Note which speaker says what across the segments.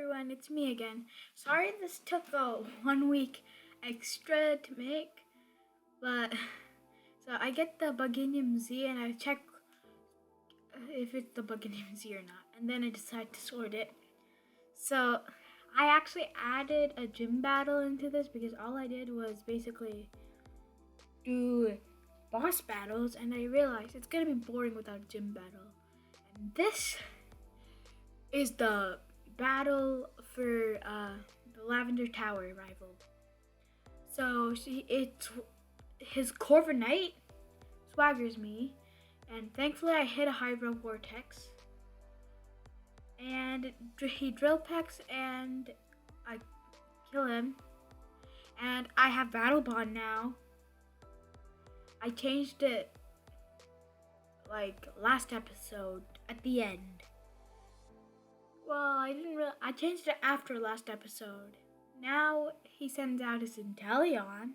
Speaker 1: everyone, it's me again. Sorry this took 1 week extra to make, but so I get the Bugginium Z and I check if it's the Bugginium Z or not, and then I decide to sort it. So I actually added a gym battle into this because all I did was basically do boss battles, and I realized it's gonna be boring without a gym battle. And this is the battle for the Lavender Tower rival. So it's his Corviknight Knight swaggers me, and thankfully I hit a Hydro Vortex, and he drill pecks and I kill him, and I have Battle Bond now. I changed it like last episode at the end. Well, I changed it after last episode. Now he sends out his Inteleon,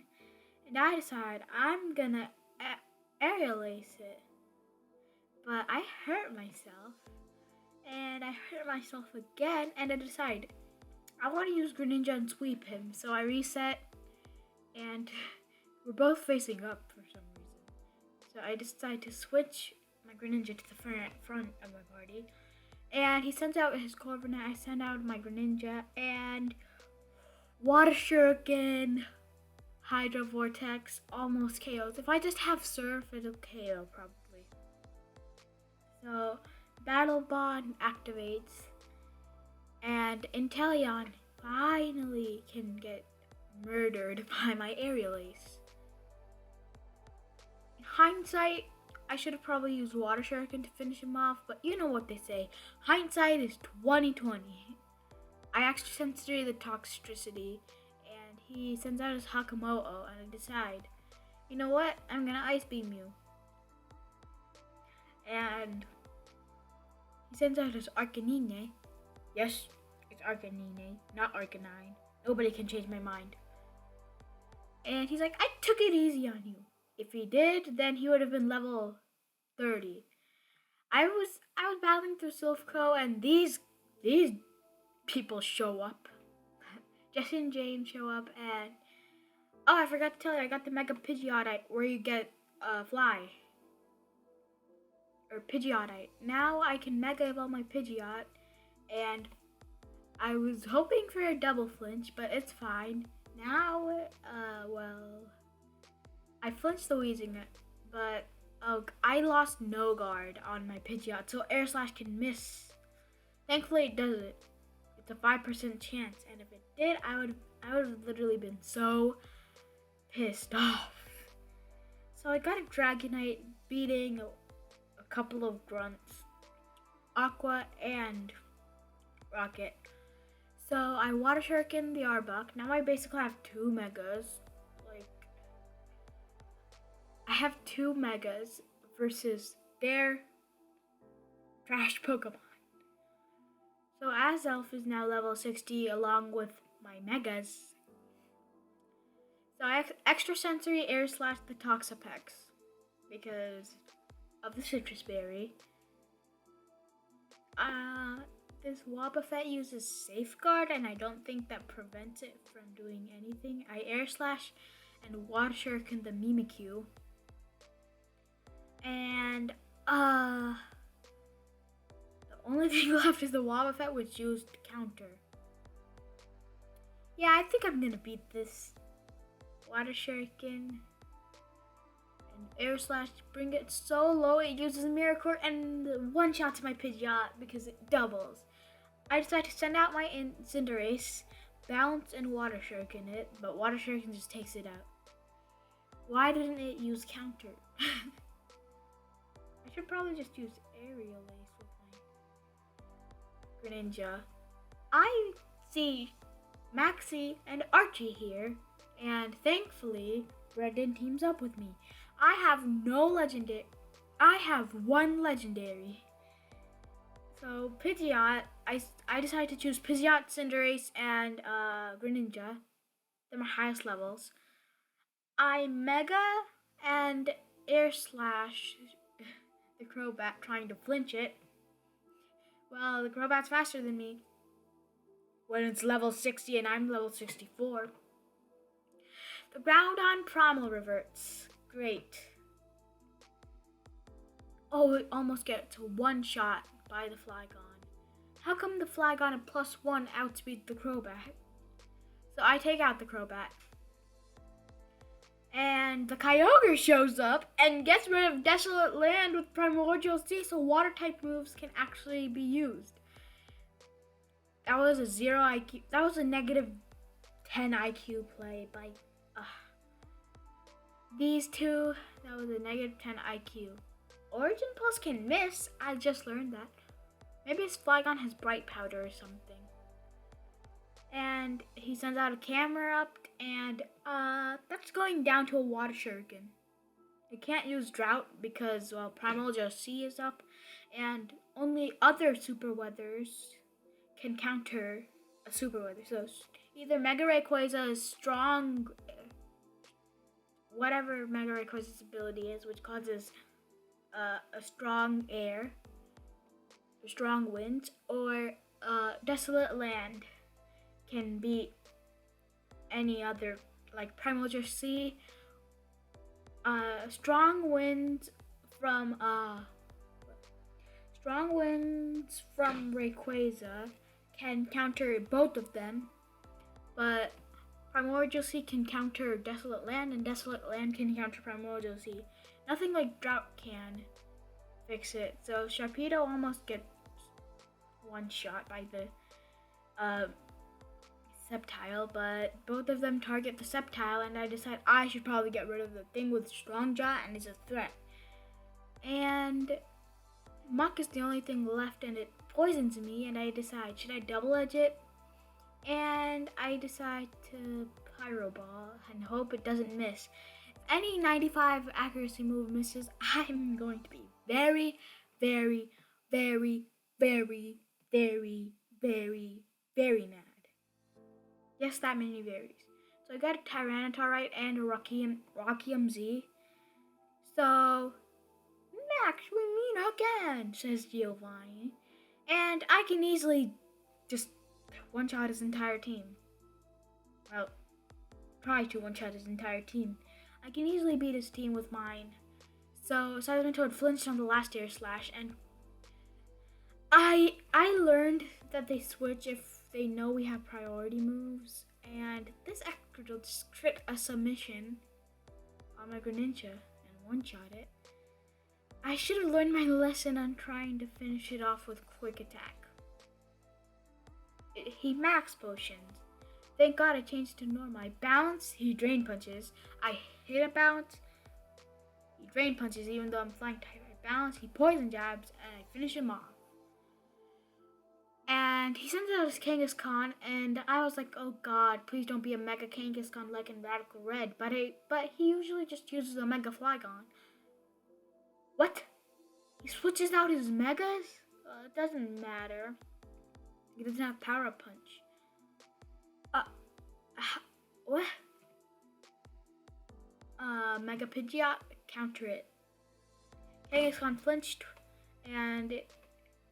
Speaker 1: and I decide I'm gonna aerial ace it. But I hurt myself, and I hurt myself again, and I decide I want to use Greninja and sweep him. So I reset, and we're both facing up for some reason. So I decide to switch my Greninja to the front of my party. And he sends out his Corviknight, I send out my Greninja, and Water Shuriken, Hydro Vortex, almost KOs. If I just have Surf, it'll KO probably. So, Battle Bond activates, and Inteleon finally can get murdered by my Aerial Ace. In hindsight, I should have probably used Water Shuriken to finish him off, but you know what they say, hindsight is 20/20. I actually sensory the toxicity, and he sends out his Hakamoto, and I decide, you know what, I'm gonna Ice Beam you. And he sends out his Arcanine. Yes, it's Arcanine, not Arcanine. Nobody can change my mind. And he's like, I took it easy on you. If he did, then he would have been level 30. I was battling through Silphco, and these people show up. Jesse and James show up, and oh, I forgot to tell you, I got the Mega Pidgeotite where you get Fly or Pidgeotite. Now I can Mega Evolve my Pidgeot, and I was hoping for a double flinch, but it's fine. Now, I flinched the Weezing, but I lost no guard on my Pidgeot, so Air Slash can miss. Thankfully, it doesn't. It's a 5% chance, and if it did, I would have literally been so pissed off. So I got a Dragonite beating a couple of grunts, Aqua and Rocket. So I Water Shuriken the Arbok. Now I basically have 2 Megas. I have 2 Megas versus their trash Pokemon. So Azelf is now level 60 along with my Megas. So I extra sensory Air Slash the Toxapex because of the Citrus Berry. This Wobbuffet uses Safeguard, and I don't think that prevents it from doing anything. I Air Slash and Water Shuriken the Mimikyu. And the only thing left is the Wobbuffet, which used Counter. Yeah, I think I'm gonna beat this. Water Shuriken and Air Slash, bring it so low it uses Mirror Court and one shot to my Pidgeot because it doubles. I decided to send out my Cinderace, bounce and Water Shuriken it, but Water Shuriken just takes it out. Why didn't it use Counter? I should probably just use Aerial Ace with my Greninja. I see Maxie and Archie here, and thankfully, Brendan teams up with me. I have no legendary. I have 1 legendary. So Pidgeot, I decided to choose Pidgeot, Cinderace, and Greninja. They're my highest levels. I Mega and Air Slash the Crobat, trying to flinch it. Well, the Crobat's faster than me. when it's level 60 and I'm level 64. The Groudon Primal reverts. Great. Oh, it almost gets one shot by the Flygon. How come the Flygon at +1 outspeeds the Crobat? So I take out the Crobat. And the Kyogre shows up and gets rid of Desolate Land with Primordial Sea, so water type moves can actually be used. That was a 0 IQ. That was a negative 10 IQ play by these two. That was a negative 10 IQ. Origin Pulse can miss. I just learned that. Maybe his Flygon has Bright Powder or something. And he sends out a camera up, and that's going down to a Water Shuriken. It can't use Drought because, well, Primordial Sea is up, and only other Super Weathers can counter a Super Weather. So either Mega Rayquaza is strong, whatever Mega Rayquaza's ability is, which causes a strong air, or strong winds, or Desolate Land can beat any other, like Primordial Sea. Strong winds from Rayquaza can counter both of them, but Primordial Sea can counter Desolate Land, and Desolate Land can counter Primordial Sea. Nothing like Drought can fix it. So Sharpedo almost gets one shot by the Sceptile, but both of them target the Sceptile, and I decide I should probably get rid of the thing with Strong Jaw and is a threat. And Muck is the only thing left, and it poisons me, and I decide, should I double edge it? And I decide to Pyro Ball and hope it doesn't miss. If any 95 accuracy move misses, I'm going to be very, very, very, very, very, very, very mad. Yes, that many varies. So I got a Tyranitar and a Rockium Z. So, Max, we meet again, says Giovanni. And I can easily just one-shot his entire team. Well, try to one-shot his entire team. I can easily beat his team with mine. So Seismitoad flinched on the last air slash, and I learned that they switch if they know we have priority moves, and this Excadrill just crit a submission on my Greninja and one-shot it. I should have learned my lesson on trying to finish it off with quick attack. He max potions. Thank God I changed to normal. I bounce, he drain punches. I hit a bounce, he drain punches even though I'm flying type. I bounce, he poison jabs, and I finish him off. And he sends out his Kangaskhan, and I was like, oh God, please don't be a Mega Kangaskhan like in Radical Red. But he usually just uses a Mega Flygon. What? He switches out his Megas? It doesn't matter. He doesn't have Power Up Punch. What? Mega Pidgeot, counter it. Kangaskhan flinched, and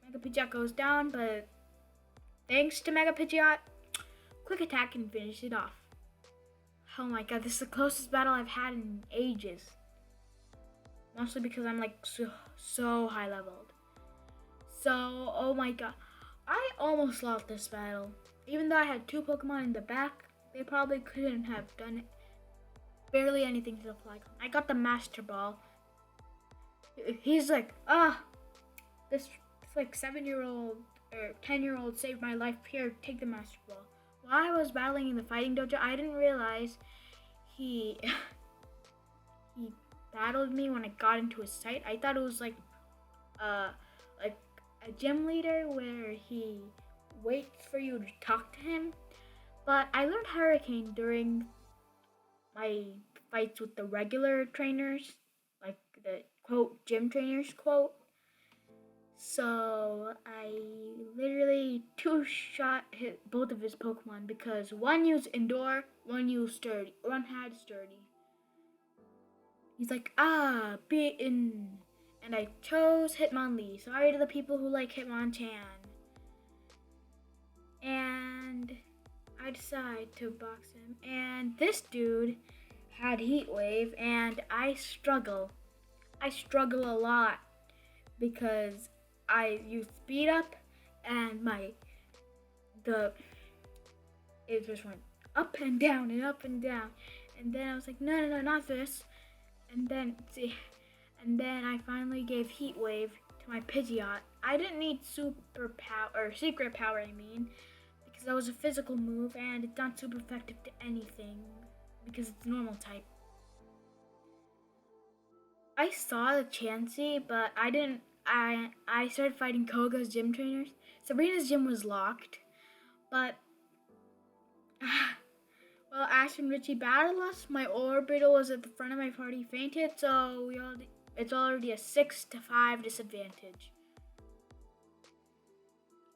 Speaker 1: Mega Pidgeot goes down, but thanks to Mega Pidgeot, quick attack can finish it off. Oh my God, this is the closest battle I've had in ages. Mostly because I'm like so high leveled. So, oh my God, I almost lost this battle. Even though I had two Pokemon in the back, they probably couldn't have done barely anything to the Flygon. I got the Master Ball. He's like, this like 7-year-old or 10-year-old saved my life. Here, take the Master Ball. While I was battling in the fighting dojo, I didn't realize he battled me when I got into his sight. I thought it was like a gym leader where he waits for you to talk to him. But I learned Hurricane during my fights with the regular trainers, like the quote gym trainers quote. So I literally two-shot hit both of his Pokemon because one used Indoor, one had Sturdy. He's like, beaten. And I chose Hitmonlee. Sorry to the people who like Hitmonchan. And decide to box him, and this dude had Heat Wave, and I struggle. I struggle a lot because I use speed up, and it just went up and down and up and down, and then I was like, no, not this, and then I finally gave Heat Wave to my Pidgeot. I didn't need super power or secret power, I mean, because that was a physical move and it's not super effective to anything because it's normal type. I saw the Chansey, but I didn't. I started fighting Koga's gym trainers. Sabrina's gym was locked, but well, Ash and Richie battled us. My Orbital was at the front of my party, fainted, so it's already a 6-5 disadvantage.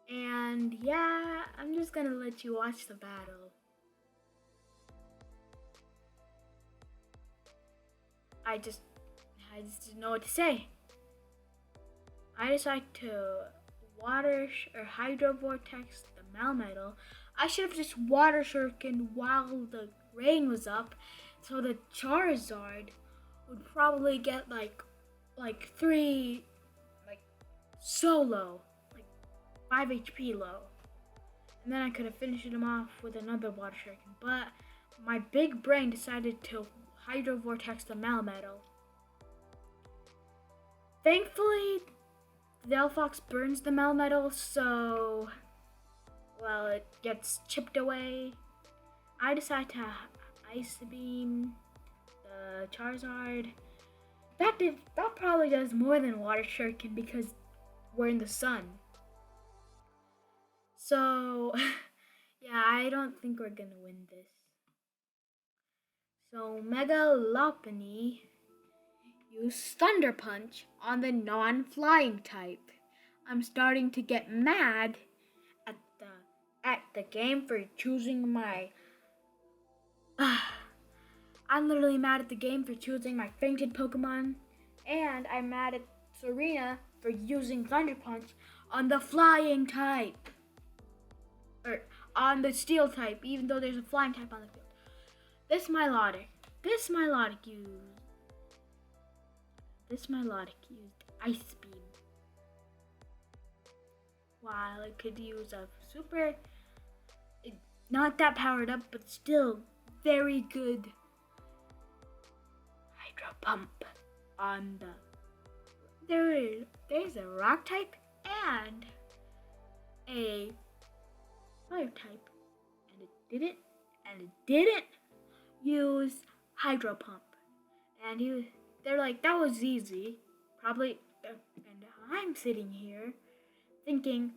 Speaker 1: And yeah, I'm just gonna let you watch the battle. I just didn't know what to say. I decided to Hydro Vortex the Melmetal. I should have just Water Shuriken while the rain was up, so the Charizard would probably get like 3, so low, 5 HP low. And then I could have finished him off with another Water Shuriken, but my big brain decided to Hydro Vortex the Melmetal. Thankfully, the Delphox burns the Melmetal, so, well, it gets chipped away. I decide to Ice Beam the Charizard. That probably does more than Water Shuriken because we're in the sun. So, yeah, I don't think we're gonna win this. So, Mega Lopunny use Thunder Punch on the non-flying type. I'm starting to get mad at the game for choosing my I'm literally mad at the game for choosing my fainted Pokemon, and I'm mad at Serena for using Thunder Punch on the flying type. Or on the steel type, even though there's a flying type on the field. This Milotic used Ice Beam. While it could use a super, not that powered up, but still very good Hydro Pump on there's a rock type and a fire type, and it didn't use Hydro Pump, and they're like, that was easy, probably, and I'm sitting here thinking,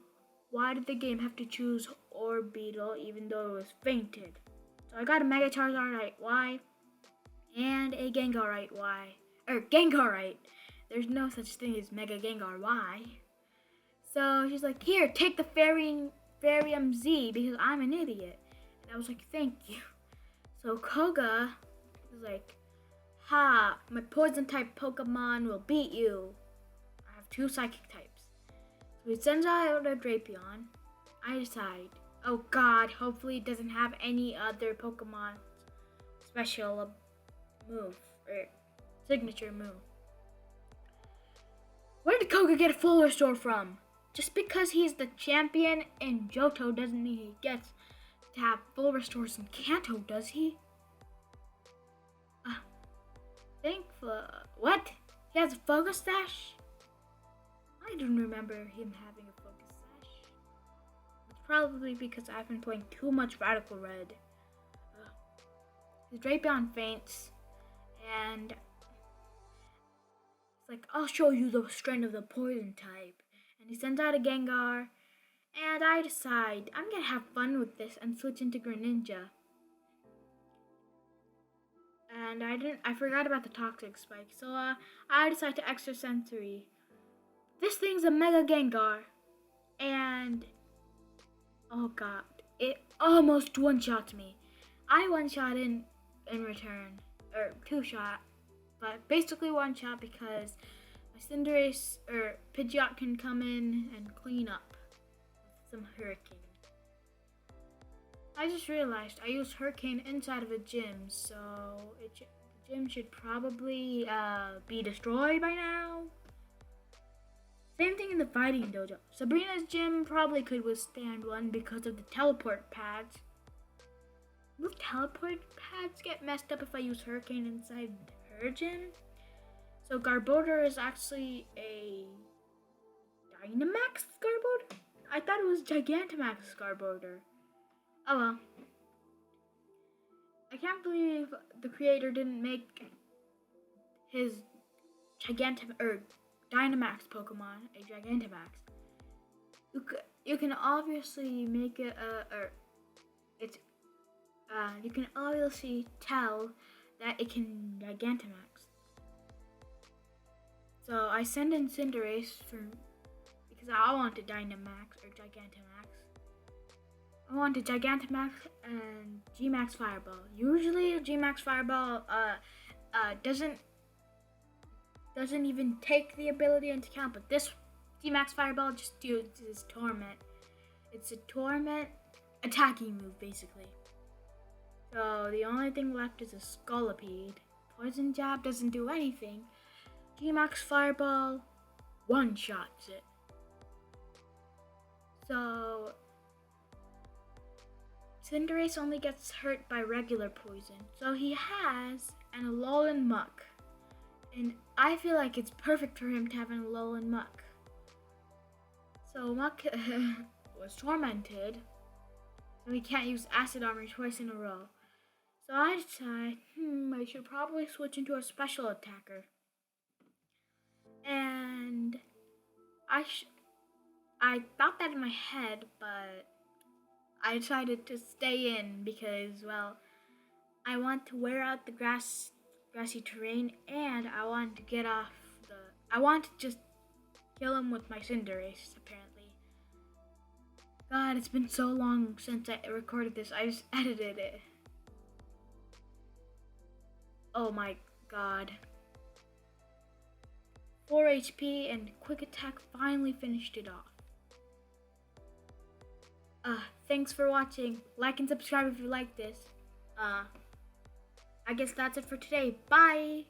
Speaker 1: why did the game have to choose Orbeetle even though it was fainted? So I got a Mega Charizard Y and a Gengarite Y, or Gengarite. There's no such thing as Mega Gengar Y. So she's like, here, take the Farium Z because I'm an idiot. And I was like, thank you. So Koga was like, ha, my poison type Pokemon will beat you. I have 2 psychic types. So he sends out a Drapion. I decide, oh god, hopefully it doesn't have any other Pokemon special move or signature move. Where did Koga get a full restore from? Just because he's the champion in Johto doesn't mean he gets to have full restores in Kanto, does he? Thankful. What? He has a Focus Sash? I don't remember him having a Focus Sash. It's probably because I've been playing too much Radical Red. His Drapion faints, and it's like, I'll show you the strength of the poison type. And he sends out a Gengar, and I decide I'm gonna have fun with this and switch into Greninja. And I forgot about the Toxic Spike, so I decide to Extrasensory. This thing's a Mega Gengar, and oh god, it almost one-shots me. I one-shot in return, or 2-shot, but basically 1-shot because my Cinderace or Pidgeot can come in and clean up with some Hurricane. I just realized I used Hurricane inside of a gym, so the gym should probably be destroyed by now. Same thing in the fighting dojo. Sabrina's gym probably could withstand one because of the teleport pads. Will teleport pads get messed up if I use Hurricane inside her gym? So Garbodor is actually a Dynamax Garbodor? I thought it was Gigantamax Garbodor. Oh well. I can't believe the creator didn't make his Dynamax Pokemon a Gigantamax. You can obviously make it you can obviously tell that it can Gigantamax. So I send in Cinderace because I want a Dynamax or Gigantamax. I want a Gigantamax and G-Max Fireball. Usually G-Max Fireball doesn't even take the ability into account, but this G-Max Fireball just uses Torment. It's a Torment attacking move basically. So the only thing left is a Scolipede. Poison Jab doesn't do anything. G-Max Fireball one-shots it. So Cinderace only gets hurt by regular poison. So he has an Alolan Muck. And I feel like it's perfect for him to have an Alolan Muck. So Muck was tormented. So he can't use Acid Armor twice in a row. So I decide, I should probably switch into a special attacker. And I thought that in my head, but I decided to stay in because, well, I want to wear out the grassy terrain, and I want to get off I want to just kill him with my Cinderace, apparently. God, it's been so long since I recorded this. I just edited it. Oh my god. 4 HP and Quick Attack finally finished it off. Thanks for watching. Like and subscribe if you like this. I guess that's it for today. Bye!